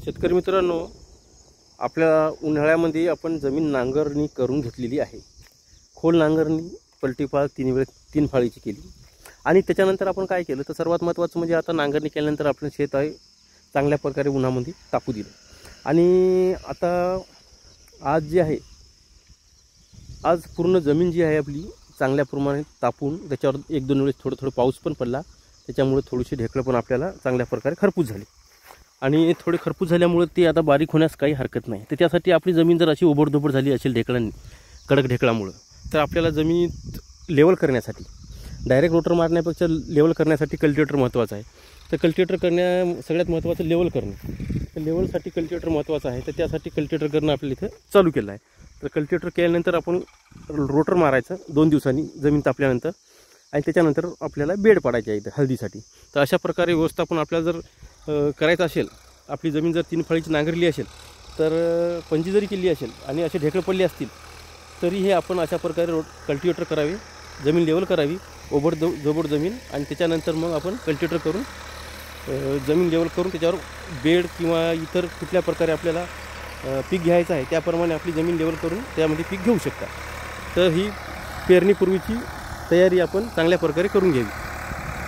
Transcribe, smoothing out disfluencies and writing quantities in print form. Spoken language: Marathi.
शेतकरी मित्रांनो, आपल्या उन्हाळ्यामध्ये आपण जमीन नांगरणी करून घेतलेली आहे. खोल नांगरणी पलटीपाळ तीन फाळीची केली आणि त्याच्यानंतर आपण काय केलं तर सर्वात महत्त्वाचं म्हणजे आता नांगरणी केल्यानंतर आपलं शेत आहे चांगल्या प्रकारे उन्हामध्ये तापू दिलं. आणि आता आज जे आहे, आज पूर्ण जमीन जी आहे आपली चांगल्या प्रमाणात तापून त्याच्यावर एक दोन वेळेस थोडं पाऊस पण पडला, त्याच्यामुळे थोडीशी ढेकळं पण आपल्याला चांगल्या प्रकारे खरपूस झाली. आणि थोडे खरपूस झाल्यामुळे ते आता बारीक होण्यास काही हरकत नाही. तर त्यासाठी आपली जमीन जर अशी ओबडधोबड झाली असेल ढेकळांनी, कडक ढेकळामुळं, तर आपल्याला जमिनीत लेवल करण्यासाठी डायरेक्ट रोटर मारण्यापेक्षा लेवल करण्यासाठी कल्टिवेटर महत्त्वाचं आहे. तर कल्टिवेटर सगळ्यात महत्त्वाचं लेवल करणे. तर लेवलसाठी कल्टिवेटर महत्त्वाचं आहे. तर त्यासाठी कल्टिवेटर करणं आपल्याला इथं चालू केलं आहे. तर कल्टिवेटर केल्यानंतर आपण रोटर मारायचं 2 दिवसांनी जमीन तापल्यानंतर, आणि त्याच्यानंतर आपल्याला बेड पाडायचे आहे इथं हळदीसाठी. तर अशा प्रकारे व्यवस्थापन आपल्याला जर करायचं असेल, आपली जमीन जर 3 फाळीची नांगरली असेल, तर पंजी जरी केली असेल आणि असे ढेकळं पडले असतील तरी हे आपण अशा प्रकारे कल्टिवेटर करावे, जमीन लेवल करावी, जोबड जमीन, आणि त्याच्यानंतर मग आपण कल्टिवेटर करून जमीन लेवल करून त्याच्यावर बेड किंवा इतर कुठल्या प्रकारे आपल्याला पीक घ्यायचं आहे त्याप्रमाणे आपली जमीन लेवल करून त्यामध्ये पीक घेऊ शकता. तर ही पेरणीपूर्वीची तयारी आपण चांगल्या प्रकारे करून घ्यावी.